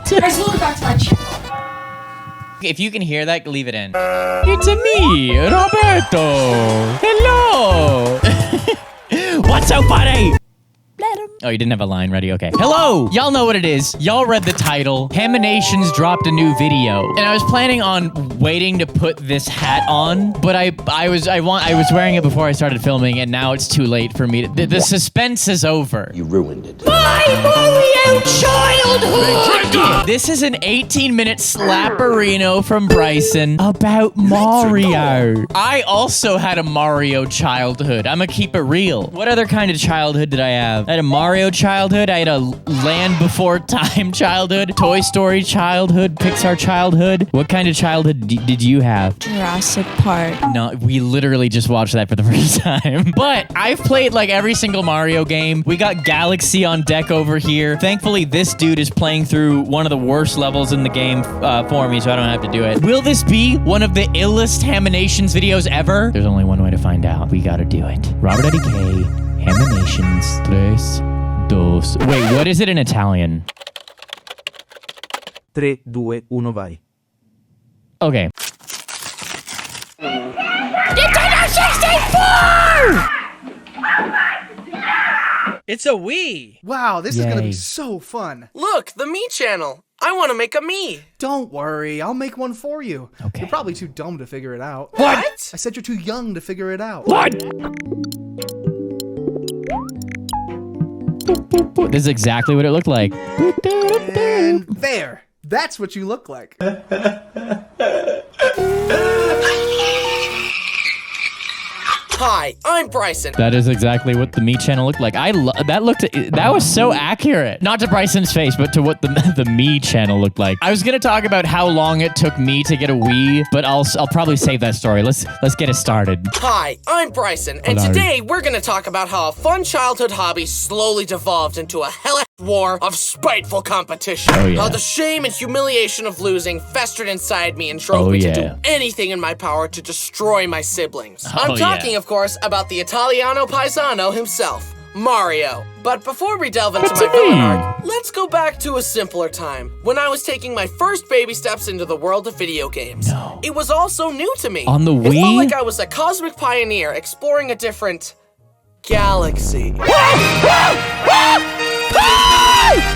Guys, welcome back to my channel. If you can hear that, leave it in. It's me, Roberto. Hello. What's so funny? Oh, you didn't have a line ready? Okay. Hello! Y'all know what it is. Y'all read the title. Haminations dropped a new video. And I was planning on waiting to put this hat on, but I was wearing it before I started filming, and now it's too late for me to... The suspense is over. You ruined it. My Mario childhood! This is an 18-minute slapperino from Bryson about Mario. I also had a Mario childhood. I'm gonna keep it real. What other kind of childhood did I have? I had a Mario childhood. I had a Land Before Time childhood. Toy Story childhood. Pixar childhood. What kind of childhood did you have? Jurassic Park. No, we literally just watched that for the first time. But I've played like every single Mario game. We got Galaxy on deck over here. Thankfully, this dude is playing through one of the worst levels in the game for me, so I don't have to do it. Will this be one of the illest Haminations videos ever? There's only one way to find out. We gotta do it. RobertIDK, Haminations, 3, 2... Wait, what is it in Italian? 3, 2, 1, vai. Okay. Nintendo 64! It's a Wii. Wow, this is gonna be so fun. Look, the Me channel. I want to make a Me. Don't worry, I'll make one for you. Okay. You're probably too dumb to figure it out. What? I said you're too young to figure it out. What? This is exactly what it looked like. And there. That's what you look like. Hi, I'm Bryson. That is exactly what the Me channel looked like. That was so accurate. Not to Bryson's face, but to what the Me channel looked like. I was gonna talk about how long it took me to get a Wii, but I'll probably save that story. Let's get it started. Hi, I'm Bryson, and Hello. today we're gonna talk about how a fun childhood hobby slowly devolved into a hellish war of spiteful competition. Oh, yeah. How the shame and humiliation of losing festered inside me and drove me to do anything in my power to destroy my siblings. I'm talking, of course, about the Italiano Paisano himself, Mario. But before we delve into my villain arc, let's go back to a simpler time, when I was taking my first baby steps into the world of video games. No. It was all so new to me. On the It felt Wii? like I was a cosmic pioneer exploring a different galaxy.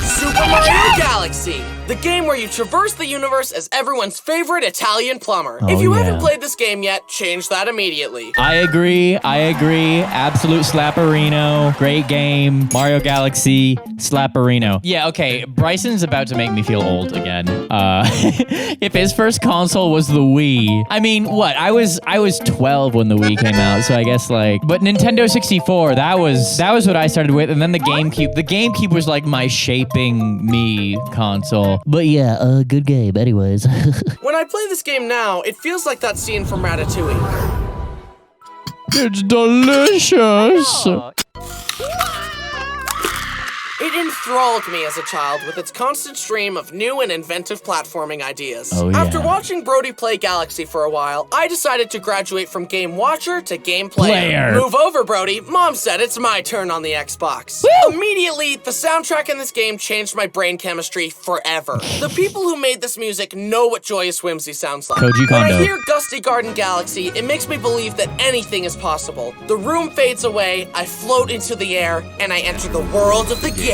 Super Mario Galaxy, the game where you traverse the universe as everyone's favorite Italian plumber. If you haven't played this game yet, change that immediately. I agree. Absolute slapperino. Great game. Mario Galaxy, slapperino. Yeah, okay. Bryson's about to make me feel old again. If his first console was the Wii, I mean, what? I was 12 when the Wii came out, so I guess like, but Nintendo 64, that was what I started with, and then the GameCube. The GameCube was like my shaping me console. But yeah, good game anyways. When I play this game now, it feels like that scene from Ratatouille. It's delicious. It enthralled me as a child with its constant stream of new and inventive platforming ideas. Oh, yeah. After watching Brody play Galaxy for a while, I decided to graduate from game watcher to game player. Move over, Brody. Mom said it's my turn on the Xbox. Woo! Immediately, the soundtrack in this game changed my brain chemistry forever. The people who made this music know what joyous whimsy sounds like. Koji When I Kondo. hear Gusty Garden Galaxy, it makes me believe that anything is possible. The room fades away, I float into the air, and I enter the world of the game.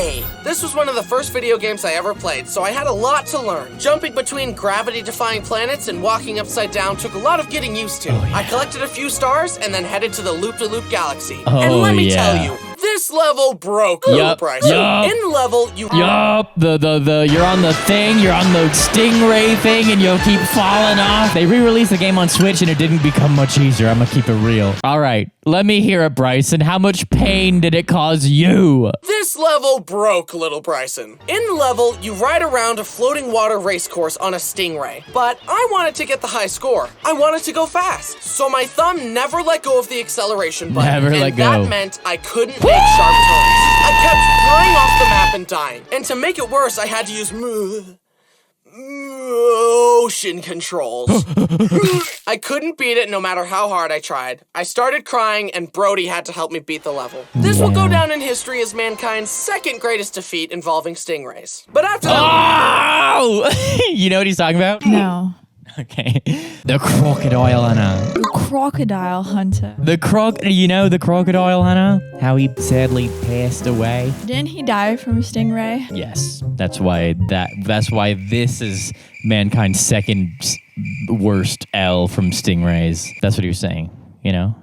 This was one of the first video games I ever played, so I had a lot to learn. Jumping between gravity-defying planets and walking upside down took a lot of getting used to. I collected a few stars and then headed to the Loop-de-Loop Galaxy. And let me tell you, this level broke Little Bryson. In the level, you... You're on the thing, you're on the stingray thing, and you'll keep falling off. They re-released the game on Switch, and it didn't become much easier. I'm gonna keep it real. All right, let me hear it, Bryson. How much pain did it cause you? This level broke Little Bryson. In the level, you ride around a floating water race course on a stingray. But I wanted to get the high score. I wanted to go fast. So my thumb never let go of the acceleration button. And that meant I couldn't make sharp turns. I kept flying off the map and dying. And to make it worse, I had to use motion controls. I couldn't beat it no matter how hard I tried. I started crying and Brody had to help me beat the level. This will go down in history as mankind's second greatest defeat involving stingrays. But after that... No! You know what he's talking about? No. Okay. The crocodile hunter. The crocodile hunter. You know the crocodile hunter? How he sadly passed away? Didn't he die from a stingray? Yes. That's why this is mankind's second worst L from stingrays. That's what he was saying, you know?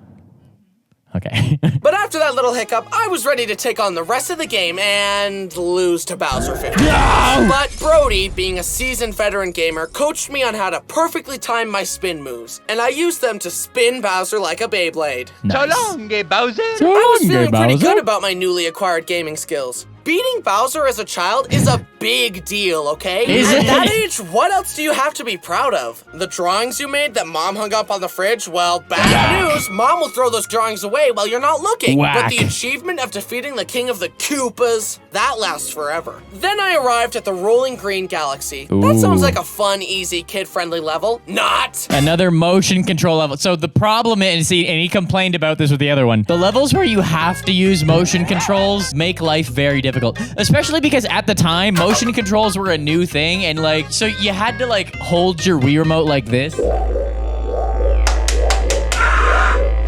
Okay. But after that little hiccup, I was ready to take on the rest of the game and lose to Bowser 50. No! But Brody, being a seasoned veteran gamer, coached me on how to perfectly time my spin moves, and I used them to spin Bowser like a Beyblade. Nice. So long, Bowser. I was feeling pretty Bowser. good about my newly acquired gaming skills. Beating Bowser as a child is a big deal, okay? Is At it? that age, what else do you have to be proud of? The drawings you made that Mom hung up on the fridge? Well, bad news. Mom will throw those drawings away while you're not looking. Whack. But the achievement of defeating the king of the Koopas, that lasts forever. Then I arrived at the Rolling Green Galaxy. That sounds Ooh. like a fun, easy, kid-friendly level. Not! Another motion control level. So the problem is, see, and he complained about this with the other one. The levels where you have to use motion controls make life very difficult. Especially because at the time, motion controls were a new thing. And like, so you had to like hold your Wii remote like this.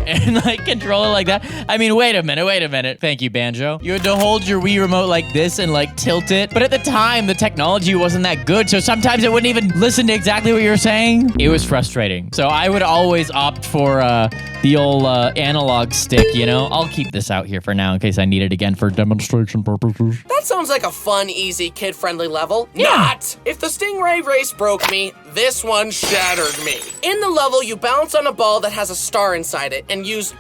And like control it like that. I mean, wait a minute. Thank you, Banjo. You had to hold your Wii remote like this and like tilt it. But at the time, the technology wasn't that good. So sometimes it wouldn't even listen to exactly what you were saying. It was frustrating. So I would always opt for the old analog stick, you know? I'll keep this out here for now in case I need it again for demonstration purposes. That sounds like a fun, easy, kid-friendly level. Not! If the Stingray race broke me, this one shattered me. In the level, you bounce on a ball that has a star inside it and use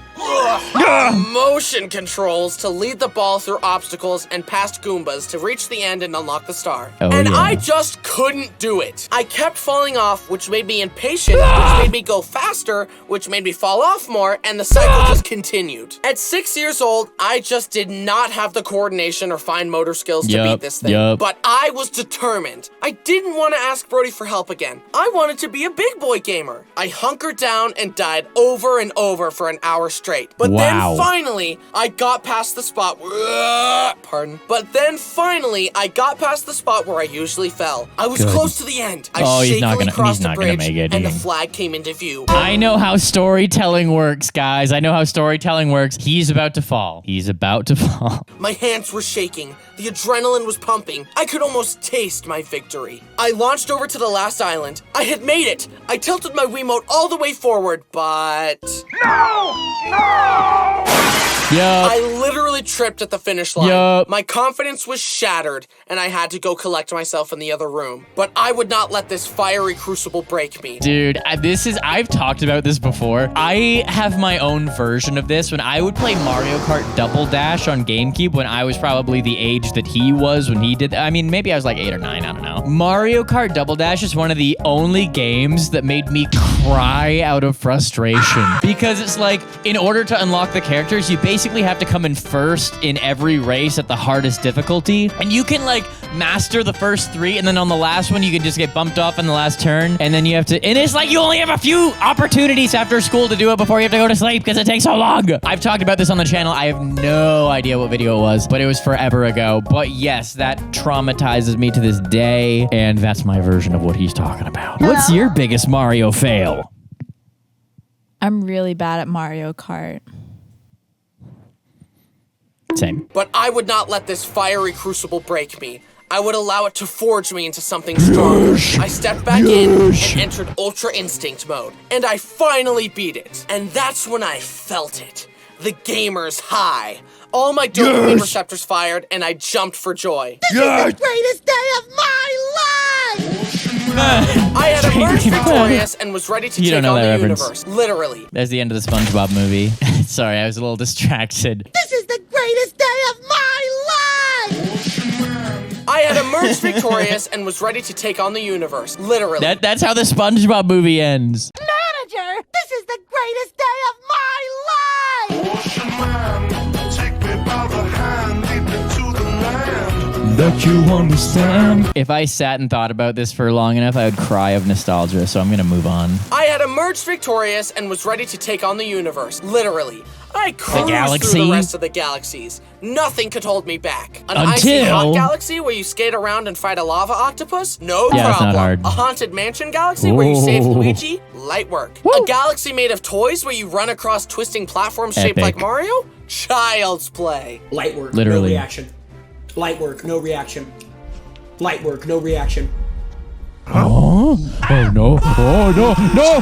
motion controls to lead the ball through obstacles and past Goombas to reach the end and unlock the star. Oh, and yeah. I just couldn't do it. I kept falling off, which made me impatient, which made me go faster, which made me fall off more, and the cycle just continued. At 6 years old, I just did not have the coordination or fine motor skills to beat this thing. But I was determined. I didn't want to ask Brody for help again. I wanted to be a big boy gamer. I hunkered down and died over and over for an hour straight. But then finally, I got past the spot. Pardon. But then finally, I got past the spot where I usually fell. I was close to the end. I shakily crossed the bridge, and the flag came into view. I know how storytelling works, guys. I know how storytelling works. He's about to fall. He's about to fall. My hands were shaking. The adrenaline was pumping. I could almost taste my victory. I launched over to the last island. I had made it. I tilted my Wiimote all the way forward, but... I literally tripped at the finish line. My confidence was shattered, and I had to go collect myself in the other room. But I would not let this fiery crucible break me. Dude, I've talked about this before. I have my own version of this. When I would play Mario Kart Double Dash on GameCube, when I was probably the age that he was when he did that. I mean, maybe I was like 8 or 9, I don't know. Mario Kart Double Dash is one of the only games that made me cry out of frustration. Because it's like, in order to unlock the characters, you basically have to come in first in every race at the hardest difficulty. And you can like master the first 3, and then on the last one, you can just get bumped off in the last turn. And then you have to, and it's like you only have a few opportunities after school to do it before you have to go to sleep because it takes so long. I've talked about this on the channel. I have no idea what video it was, but it was forever ago. But yes, that traumatizes me to this day. And that's my version of what he's talking about. What's your biggest Mario fail? I'm really bad at Mario Kart. Same. But I would not let this fiery crucible break me. I would allow it to forge me into something stronger. I stepped back in and entered Ultra Instinct mode. And I finally beat it. And that's when I felt it. The gamer's high. All my dopamine receptors fired, and I jumped for joy. This is the greatest day of my life! I had emerged victorious and was ready to take on the universe. Literally. That's the end of the SpongeBob movie. Sorry, I was a little distracted. This is the greatest day of my life! I had emerged victorious and was ready to take on the universe. Literally. That's how the SpongeBob movie ends. Manager, this is the greatest day of my life! Take me by the hand, lead me to the land. That you understand. If I sat and thought about this for long enough, I would cry of nostalgia, so I'm gonna move on. I had emerged victorious and was ready to take on the universe. Literally. I cruised through galaxy? the rest of the galaxies. Nothing could hold me back. An Until- icy hot galaxy where you skate around and fight a lava octopus? No Yeah, that's problem. not hard. A haunted mansion galaxy where you save Ooh. Luigi? Light work. A galaxy made of toys where you run across twisting platforms shaped Epic. like Mario? Child's play. Light work, Literally. no reaction. Light work, no reaction. Light work, no reaction. Oh no! Oh no! No!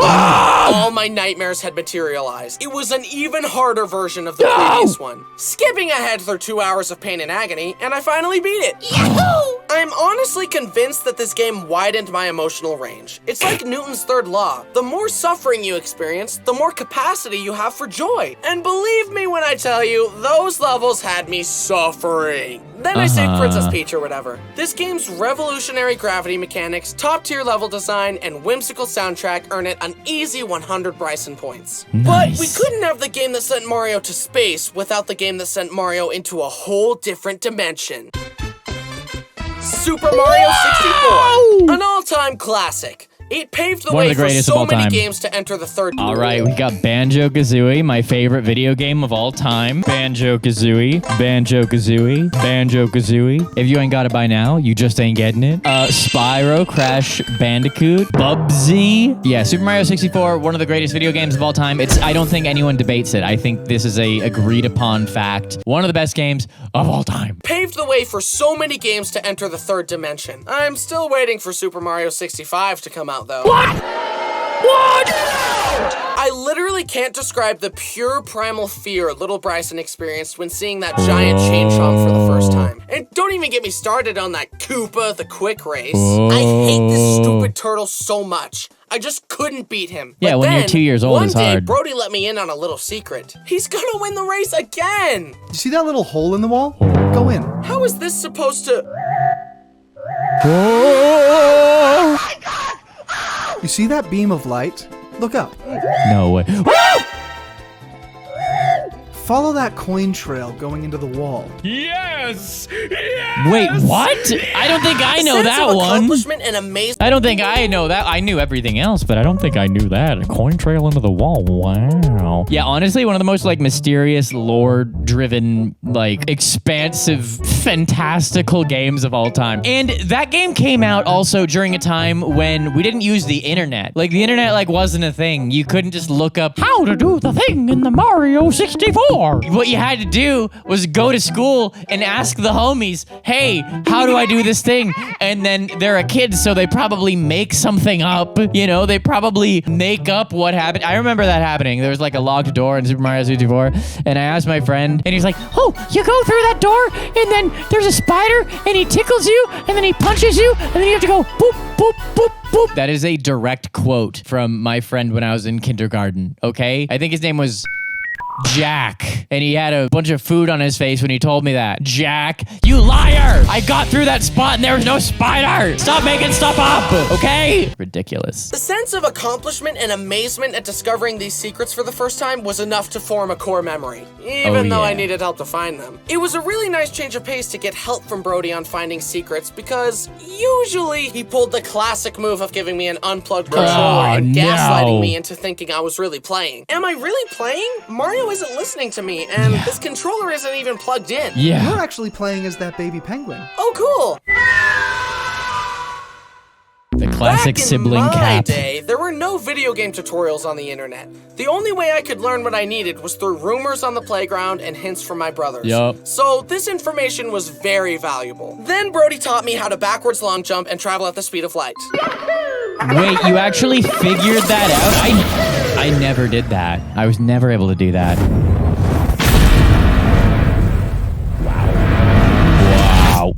Ah! All my nightmares had materialized. It was an even harder version of the previous one. Skipping ahead through 2 hours of pain and agony, and I finally beat it. Yahoo! I'm honestly convinced that this game widened my emotional range. It's like Newton's third law. The more suffering you experience, the more capacity you have for joy. And believe me when I tell you, those levels had me suffering. Then I saved Princess Peach or whatever. This game's revolutionary gravity mechanics, top-tier level design, and whimsical soundtrack earn it an easy 100 Bryson points. Nice. But we couldn't have the game that sent Mario to space without the game that sent Mario into a whole different dimension. Super Mario 64, an all-time classic. It paved the One of way the for greatest of so all many time. games to enter the third. All right, we got Banjo-Kazooie, my favorite video game of all time. Banjo-Kazooie, Banjo-Kazooie, Banjo-Kazooie. If you ain't got it by now, you just ain't getting it. Spyro, Crash Bandicoot, Bubsy. Yeah, Super Mario 64, one of the greatest video games of all time. I don't think anyone debates it. I think this is a agreed upon fact. One of the best games of all time. Paved the way for so many games to enter the third dimension. I'm still waiting for Super Mario 65 to come out, though. What? I literally can't describe the pure primal fear little Bryson experienced when seeing that giant chain chomp for the first time. And don't even get me started on that Koopa the Quick Race. I hate this stupid turtle so much. I just couldn't beat him. Yeah, But when you're then, 2 years old, one it's day, hard. Brody let me in on a little secret. He's gonna win the race again. You see that little hole in the wall? Go in. How is this supposed to... You see that beam of light? Look up. No way. Follow that coin trail going into the wall. Yes! Wait, what? I don't think I know sense that of one. accomplishment and amazement. I don't think I know that. I knew everything else, but I don't think I knew that. A coin trail into the wall. Wow. Yeah, honestly, one of the most like mysterious, lore-driven, like expansive, fantastical games of all time. And that game came out also during a time when we didn't use the internet. Like the internet like wasn't a thing. You couldn't just look up how to do the thing in the Mario 64. What you had to do was go to school and ask the homies, hey, how do I do this thing? And then they're a kid, so they probably make something up. You know, they probably make up what happened. I remember that happening. There was like a locked door in Super Mario 64, and I asked my friend, and he's like, oh, you go through that door, and then there's a spider, and he tickles you, and then he punches you, and then you have to go boop, boop, boop, boop. That is a direct quote from my friend when I was in kindergarten, okay? I think his name was Jack, and he had a bunch of food on his face when he told me that. Jack, you liar! I got through that spot and there was no spider! Stop making stuff up, okay? Ridiculous. The sense of accomplishment and amazement at discovering these secrets for the first time was enough to form a core memory, even though I needed help to find them. It was a really nice change of pace to get help from Brody on finding secrets, because usually he pulled the classic move of giving me an unplugged controller and gaslighting me into thinking I was really playing. Am I really playing? Mario isn't listening to me, and this controller isn't even plugged in. Yeah. You're actually playing as that baby penguin. Oh, cool. The classic Back in sibling my cap. day, there were no video game tutorials on the internet. The only way I could learn what I needed was through rumors on the playground and hints from my brothers. Yup. So this information was very valuable. Then Brody taught me how to backwards long jump and travel at the speed of light. Wait, you actually figured that out? I never did that. I was never able to do that. Wow.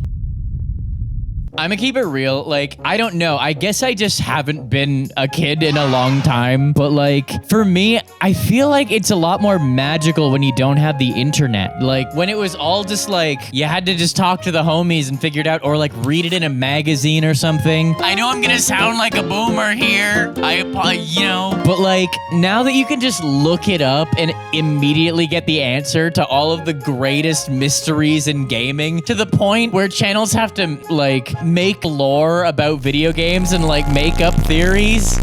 I'm gonna keep it real. Like, I don't know. I guess I just haven't been a kid in a long time. But like, for me, I feel like it's a lot more magical when you don't have the internet. Like, when it was all just like, you had to just talk to the homies and figure it out, or like read it in a magazine or something. I know I'm gonna sound like a boomer here. You know. But like, now that you can just look it up and immediately get the answer to all of the greatest mysteries in gaming, to the point where channels have to like make lore about video games and like make up theories.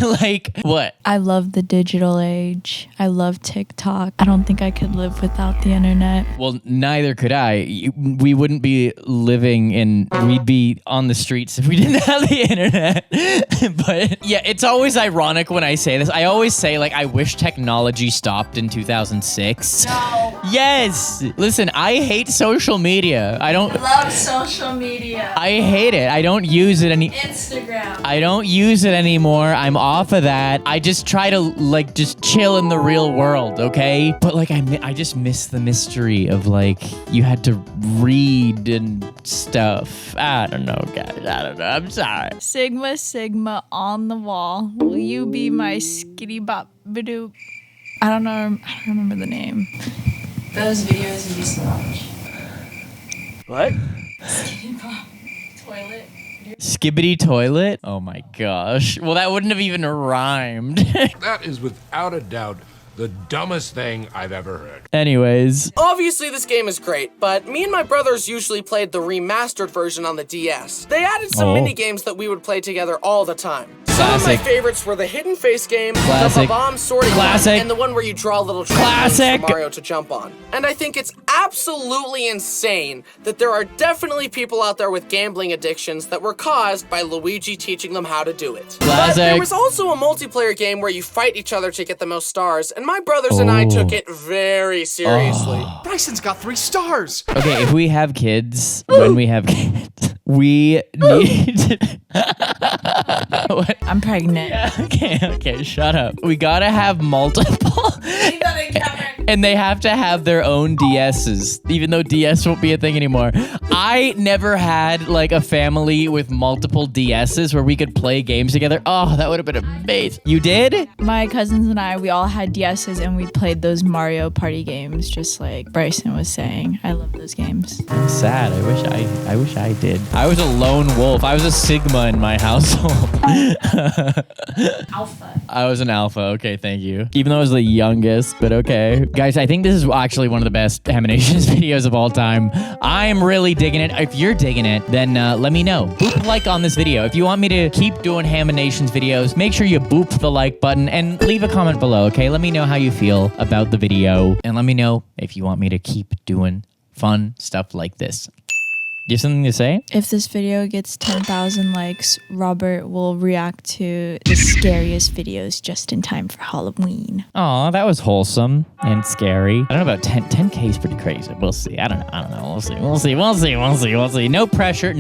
Like, what? I love the digital age. I love TikTok. I don't think I could live without the internet. Well, neither could I. We wouldn't be living we'd be on the streets if we didn't have the internet. But yeah, it's always ironic when I say this. I always say, like, I wish technology stopped in 2006. No. Yes. Listen, I hate social media. I Love social media. hate it. I don't use it Instagram. I don't use it anymore. I'm off of that. I just try to, like, just chill in the real world, okay? But, like, I just miss the mystery of, like, you had to read and stuff. I don't know, guys. I don't know. I'm sorry. Sigma, Sigma on the wall. Will you be my skitty bop badoo? I don't know. I don't remember the name. Those videos you used to watch. What? Skitty bop toilet. Skibbity toilet? Oh my gosh. Well, that wouldn't have even rhymed. That is without a doubt the dumbest thing I've ever heard. Anyways. Obviously, this game is great, but me and my brothers usually played the remastered version on the DS. They added some mini games that we would play together all the time. Some of my favorites were the hidden face game, the bomb sorting one, and the one where you draw little trampolines for Mario to jump on. And I think it's absolutely insane that there are definitely people out there with gambling addictions that were caused by Luigi teaching them how to do it. But there was also a multiplayer game where you fight each other to get the most stars, and my brothers and I took it very seriously. Bryson's got 3 stars. Okay, if we have kids, when we have kids, we need to... What? I'm pregnant. Yeah, okay, shut up. We gotta have multiple. And they have to have their own DSs, even though DS won't be a thing anymore. I never had, like, a family with multiple DSs where we could play games together. Oh, that would have been amazing. You did? My cousins and I, we all had DSs and we played those Mario Party games, just like Bryson was saying. I love those games. I'm sad. I wish I did. I was a lone wolf. I was a Sigma in my household. Alpha. I was an alpha. Okay, thank you. Even though I was the youngest, but okay. Guys, I think this is actually one of the best Haminations videos of all time. I'm really digging it. If you're digging it, then let me know. Boop like on this video. If you want me to keep doing Haminations videos, make sure you boop the like button and leave a comment below, okay? Let me know how you feel about the video. And let me know if you want me to keep doing fun stuff like this. Do you have something to say? If this video gets 10,000 likes, Robert will react to the scariest videos just in time for Halloween. Aw, that was wholesome and scary. I don't know about 10K is pretty crazy. We'll see. I don't know. We'll see. No pressure,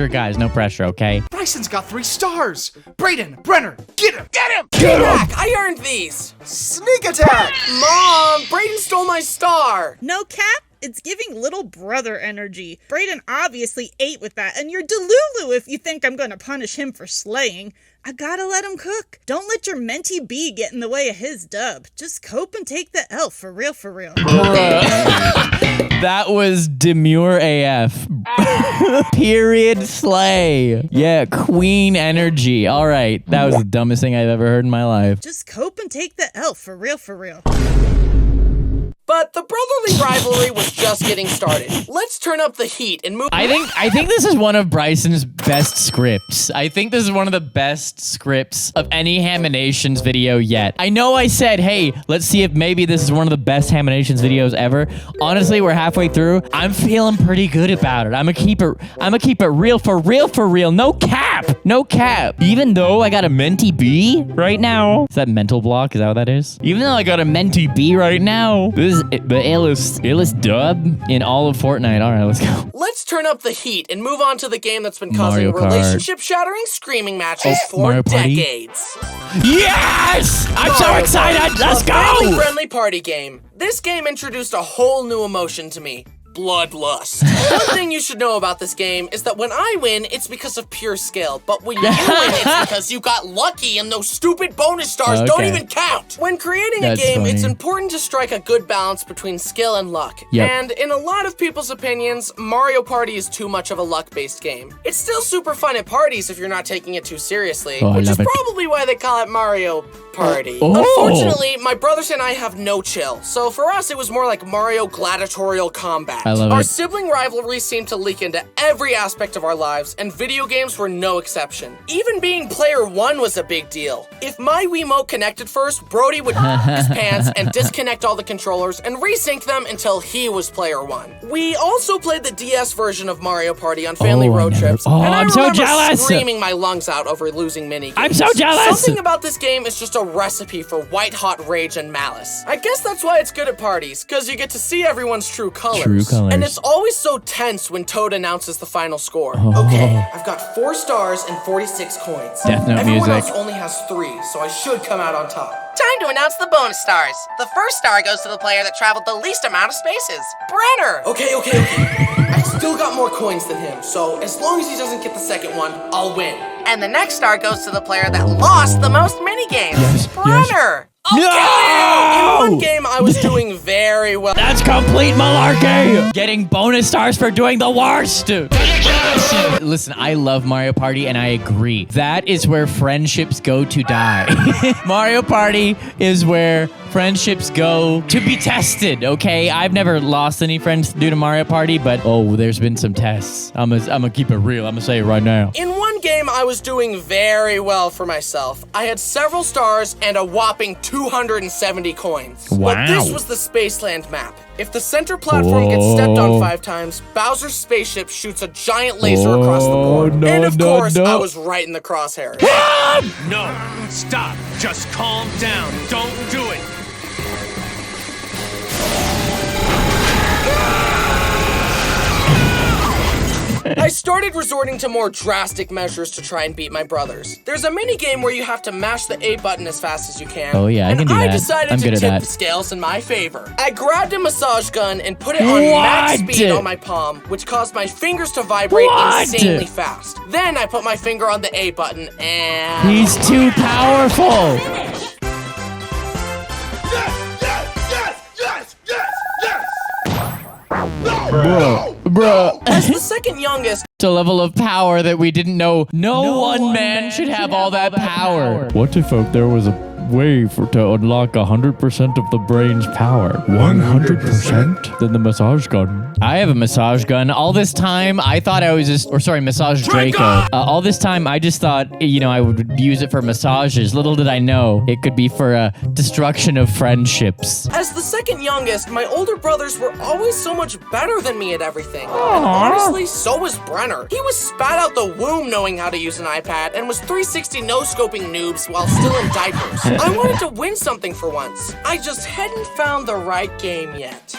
guys. No pressure, okay? Bryson's got 3 stars. Brayden, Brenner, get him. Get back! I earned these! Sneak attack. Mom, Brayden stole my star! No cap? It's giving little brother energy. Brayden obviously ate with that, and you're delulu if you think I'm gonna punish him for slaying. I gotta let him cook. Don't let your mentee bee get in the way of his dub. Just cope and take the L, for real. That was demure AF. Period slay. Yeah, queen energy. All right, that was the dumbest thing I've ever heard in my life. Just cope and take the L, for real. But the brotherly rivalry was just getting started. Let's turn up the heat and move. I think this is one of Bryson's best scripts. I think this is one of the best scripts of any Haminations video yet. I know I said, hey, let's see if maybe this is one of the best Haminations videos ever. Honestly, we're halfway through. I'm feeling pretty good about it. I'm gonna keep it real for real. No cap. Even though I got a mentee B right now. Is that mental block? Is that what that is? Even though I got a mentee B right now, this is the illest dub in all of Fortnite. All right, let's go. Let's turn up the heat and move on to the game that's been Mario causing Kart. relationship-shattering screaming matches for Mario Party? decades. Yes! I'm so Mario excited! Party, Let's a go! family-friendly party game. This game introduced a whole new emotion to me. Bloodlust. One thing you should know about this game is that when I win, it's because of pure skill. But when you win, it's because you got lucky and those stupid bonus stars don't even count. When creating a game, it's important to strike a good balance between skill and luck. Yep. And in a lot of people's opinions, Mario Party is too much of a luck-based game. It's still super fun at parties if you're not taking it too seriously, which is probably why they call it Mario Party. Unfortunately, my brothers and I have no chill, so for us it was more like Mario Gladiatorial Combat. I love Our it. sibling rivalry seemed to leak into every aspect of our lives, and video games were no exception. Even being player one was a big deal. If my Wiimote connected first, Brody would his pants and disconnect all the controllers and resync them until he was player one. We also played the DS version of Mario Party on family road trips, and I I'm so remember jealous. screaming my lungs out over losing mini games. I'm so jealous. Something about this game is just a recipe for white-hot rage and malice. I guess that's why it's good at parties, because you get to see everyone's true colors. True colors. And it's always so tense when Toad announces the final score. Okay, I've got 4 stars and 46 coins. Death Note Everyone music. else only has 3, so I should come out on top. Time to announce the bonus stars. The first star goes to the player that traveled the least amount of spaces, Brenner. Okay. I still got more coins than him, so as long as he doesn't get the second one, I'll win. And the next star goes to the player that lost the most minigames, Yes. Brenner. No! In one game, I was doing very well. That's complete malarkey! Getting bonus stars for doing the worst! Listen, I love Mario Party and I agree. That is where friendships go to die. Mario Party is where friendships go to be tested, okay? I've never lost any friends due to Mario Party, but there's been some tests. I'm gonna keep it real. I'm gonna say it right now. In one game, I was doing very well for myself. I had several stars and a whopping 270 coins. Wow. But this was the Spaceland map. If the center platform gets stepped on 5 times, Bowser's spaceship shoots a giant laser across the board. no, And of no, course, no. I was right in the crosshairs. No, stop. Just calm down. Don't do it. I started resorting to more drastic measures to try and beat my brothers. There's a mini game where you have to mash the A button as fast as you can. Oh, yeah, I can do And I that. decided I'm to good at tip that. the scales in my favor. I grabbed a massage gun and put it on max What? speed on my palm, which caused my fingers to vibrate What? insanely fast. Then I put my finger on the A button and... He's too powerful! Bruh. As the second youngest, It's a level of power that we didn't know. No one man should have all that power. What if there was a way to unlock 100% of the brain's power? 100%? Then the massage gun. I have a massage gun. All this time, I thought I was massage Draco. All this time, I just thought, I would use it for massages. Little did I know, it could be for destruction of friendships. As the second youngest, my older brothers were always so much better than me at everything. And honestly, so was Brenner. He was spat out the womb knowing how to use an iPad and was 360 no-scoping noobs while still in diapers. I wanted to win something for once. I just hadn't found the right game yet.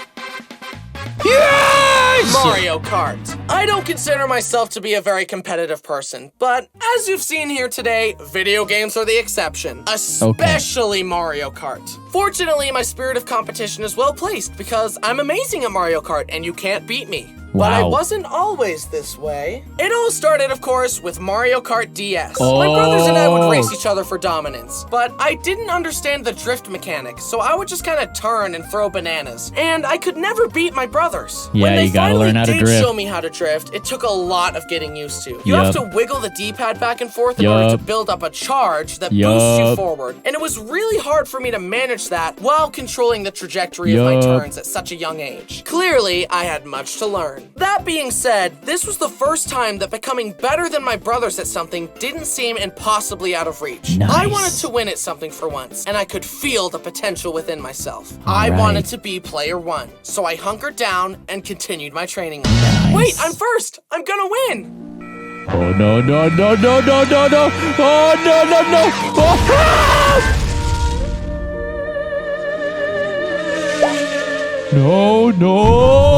Yes! Mario Kart. I don't consider myself to be a very competitive person, but as you've seen here today, video games are the exception, especially Mario Kart. Fortunately, my spirit of competition is well placed because I'm amazing at Mario Kart and you can't beat me. But I Wow. wasn't always this way. It all started, of course, with Mario Kart DS. My brothers and I would race each other for dominance, but I didn't understand the drift mechanic, so I would just kind of turn and throw bananas. And I could never beat my brothers. Yeah, when they you gotta finally learn how to did drift. show me how to drift, it took a lot of getting used to. You have Yup. to wiggle the D-pad back and forth in order to Yup. build up a charge that boosts you Yup. forward. And it was really hard for me to manage that while controlling the trajectory of my Yup. turns at such a young age. Clearly, I had much to learn. That being said, this was the first time that becoming better than my brothers at something didn't seem impossibly out of reach. Nice. I wanted to win at something for once, and I could feel the potential within myself. I Alright. wanted to be player one, so I hunkered down and continued my training. Wait, I'm first! I'm gonna win! Oh, no, no, no, no, no, no, no. Oh, no, no, no. Oh, no.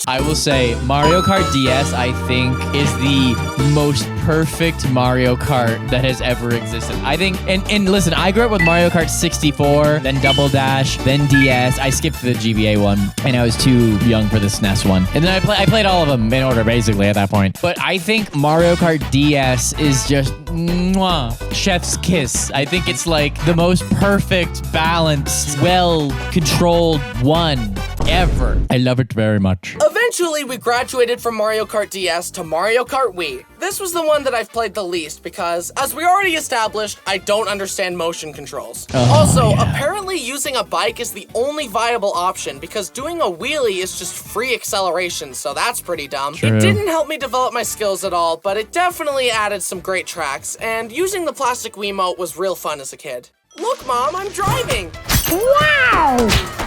I will say Mario Kart DS, I think, is the most perfect Mario Kart that has ever existed. I think, and listen, I grew up with Mario Kart 64, then Double Dash, then DS. I skipped the GBA one, and I was too young for the SNES one. And then I played all of them in order, basically, at that point. But I think Mario Kart DS is just mwah, chef's kiss. I think it's like the most perfect, balanced, well-controlled one ever. I love it very much. Eventually, we graduated from Mario Kart DS to Mario Kart Wii. This was the one that I've played the least because, as we already established, I don't understand motion controls. Apparently using a bike is the only viable option because doing a wheelie is just free acceleration, so that's pretty dumb. True. It didn't help me develop my skills at all, but it definitely added some great tracks, and using the plastic Wiimote was real fun as a kid. Look, Mom, I'm driving! Wow!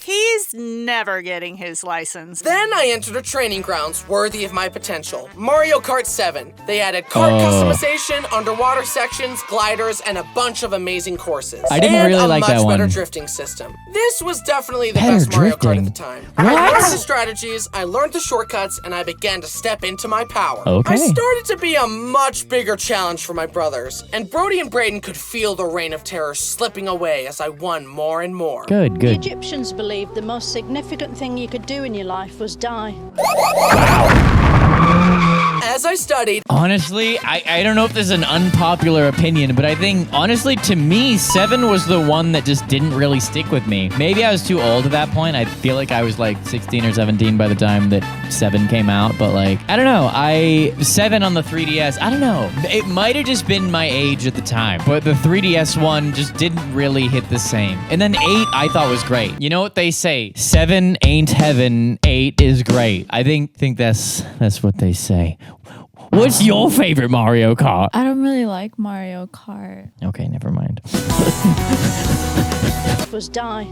He's never getting his license. Then I entered a training grounds worthy of my potential. Mario Kart 7. They added kart customization, underwater sections, gliders, and a bunch of amazing courses. I didn't really like that one. And a much better drifting system. This was definitely the best Mario Kart at the time. I learned the strategies, I learned the shortcuts, and I began to step into my power. Okay. I started to be a much bigger challenge for my brothers, and Brody and Braden could feel the reign of terror slipping away as I won more and more. Good. The Egyptians believed the most significant thing you could do in your life was die. As I studied, honestly, I don't know if this is an unpopular opinion, but I think, honestly, to me, 7 was the one that just didn't really stick with me. Maybe I was too old at that point. I feel like I was like 16 or 17 by the time that 7 came out, but like, I don't know. 7 on the 3DS, I don't know. It might have just been my age at the time, but the 3DS one just didn't really hit the same. And then 8, I thought was great. You know what they say? 7 ain't heaven, 8 is great. I think that's what they say. What's your favorite Mario Kart? I don't really like Mario Kart. Okay, never mind. Was die.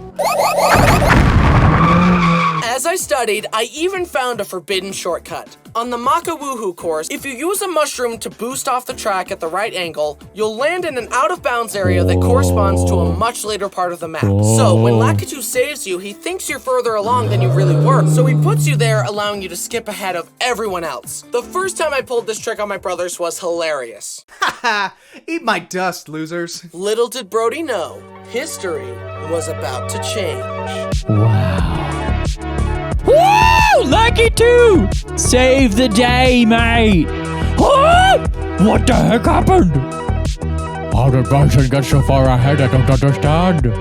As I studied, I even found a forbidden shortcut. On the Maka Woohoo course, if you use a mushroom to boost off the track at the right angle, you'll land in an out-of-bounds area that corresponds to a much later part of the map. So when Lakitu saves you, he thinks you're further along than you really were, so he puts you there, allowing you to skip ahead of everyone else. The first time I pulled this trick on my brothers was hilarious. Haha, eat my dust, losers. Little did Brody know, history was about to change. Wow. Woo! Lucky 2! Save the day, mate! Oh! What the heck happened? How did Bryson get so far ahead? I don't understand.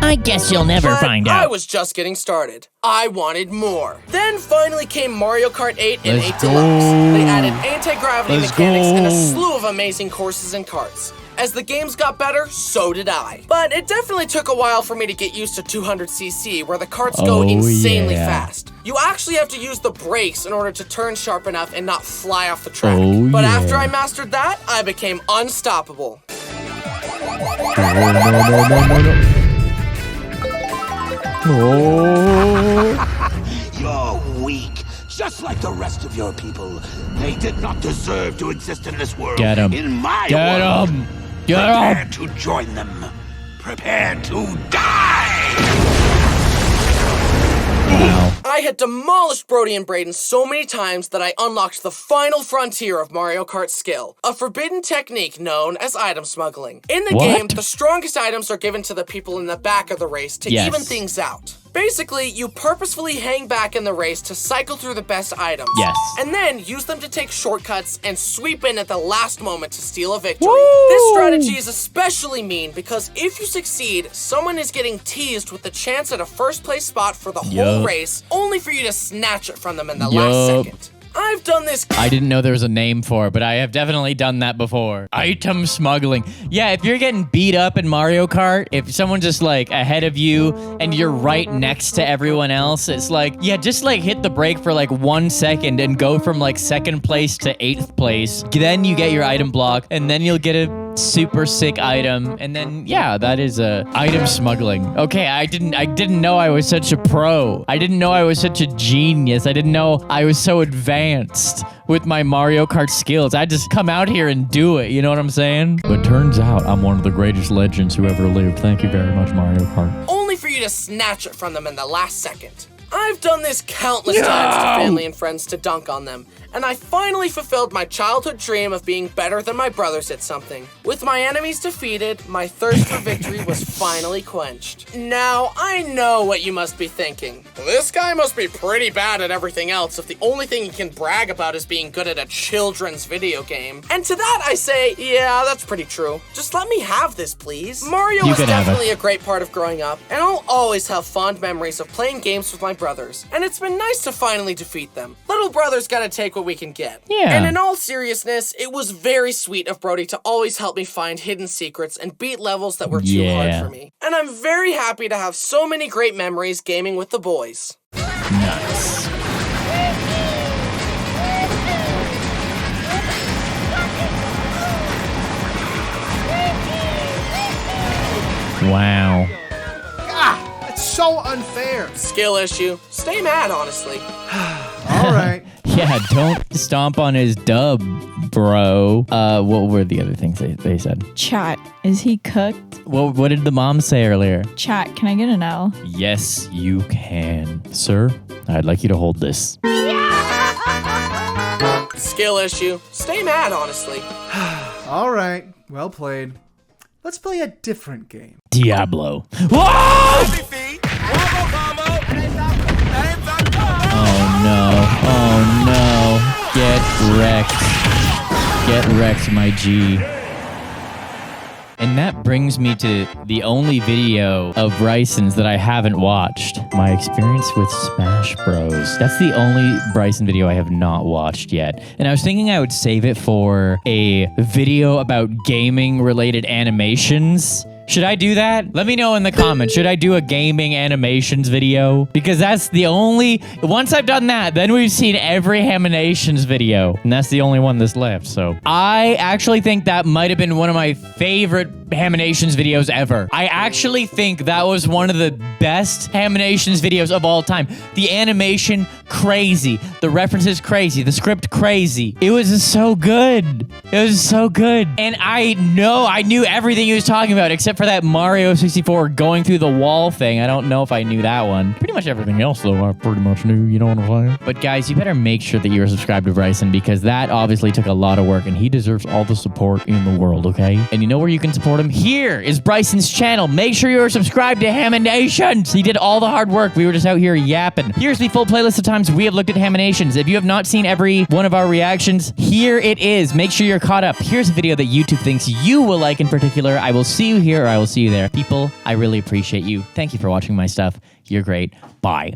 I guess you'll never find out. I was just getting started. I wanted more. Then finally came Mario Kart 8 and 8 Deluxe. They added anti-gravity mechanics and a slew of amazing courses and karts. As the games got better, so did I. But it definitely took a while for me to get used to 200cc, where the karts go insanely fast. You actually have to use the brakes in order to turn sharp enough and not fly off the track. But after I mastered that, I became unstoppable. You're weak, just like the rest of your people. They did not deserve to exist in this world. Get him. In my Get world. him. Get Prepare him. to join them. Prepare to die. Wow. I had demolished Brody and Braden so many times that I unlocked the final frontier of Mario Kart's skill, a forbidden technique known as item smuggling. In the game, the strongest items are given to the people in the back of the race to even things out. Basically, you purposefully hang back in the race to cycle through the best items. And then use them to take shortcuts and sweep in at the last moment to steal a victory. This strategy is especially mean because if you succeed, someone is getting teased with the chance at a first place spot for the whole race, only for you to snatch it from them in the last second. I've done this. I didn't know there was a name for it, but I have definitely done that before. Item smuggling. Yeah, if you're getting beat up in Mario Kart, if someone's just like ahead of you and you're right next to everyone else, it's like, yeah, just like hit the brake for like 1 second and go from like 2nd place to 8th place. Then you get your item block and then you'll get a super sick item, and then yeah, that is item smuggling. Okay, I didn't know I was such a pro. I didn't know I was such a genius. I didn't know I was so advanced with my Mario Kart skills. I just come out here and do it, you know what I'm saying? But turns out I'm one of the greatest legends who ever lived. Thank you very much, Mario Kart. Only for you to snatch it from them in the last second. I've done this countless times to family and friends to dunk on them, and I finally fulfilled my childhood dream of being better than my brothers at something. With my enemies defeated, my thirst for victory was finally quenched. Now, I know what you must be thinking. This guy must be pretty bad at everything else if the only thing he can brag about is being good at a children's video game. And to that I say, yeah, that's pretty true. Just let me have this, please. Mario was definitely a great part of growing up, and I'll always have fond memories of playing games with my brothers, and it's been nice to finally defeat them. Little brothers gotta take what we can get. Yeah. And in all seriousness, it was very sweet of Brody to always help me find hidden secrets and beat levels that were too hard for me. And I'm very happy to have so many great memories gaming with the boys. Nice. Wow. Ah, that's so unfair. Skill issue. Stay mad, honestly. All right. Yeah, don't stomp on his dub, bro. What were the other things they said? Chat, is he cooked? What did the mom say earlier? Chat, can I get an L? Yes, you can. Sir, I'd like you to hold this. Skill issue. Stay mad, honestly. All right. Well played. Let's play a different game. Diablo. Whoa! Oh no. Oh no. Get wrecked. Get wrecked, my G. And that brings me to the only video of Bryson's that I haven't watched. My experience with Smash Bros. That's the only Bryson video I have not watched yet. And I was thinking I would save it for a video about gaming-related animations. Should I do that? Let me know in the comments. Should I do a gaming animations video? Because that's the only... Once I've done that, then we've seen every Haminations video. And that's the only one that's left, so... I actually think that might have been one of my favorite Haminations videos ever. I actually think that was one of the best Haminations videos of all time. The animation, crazy. The references, crazy. The script, crazy. It was just so good. It was so good. And I knew everything he was talking about, except for that Mario 64 going through the wall thing. I don't know if I knew that one. Pretty much everything else, though, I pretty much knew, you know what I'm saying? But guys, you better make sure that you're subscribed to Bryson, because that obviously took a lot of work, and he deserves all the support in the world, okay? And you know where you can support him? Here is Bryson's channel. Make sure you're subscribed to Haminations. He did all the hard work. We were just out here yapping. Here's the full playlist of times we have looked at Haminations. If you have not seen every one of our reactions, here it is. Make sure you're caught up. Here's a video that YouTube thinks you will like in particular. I will see you here, or I will see you there. People, I really appreciate you. Thank you for watching my stuff. You're great. Bye.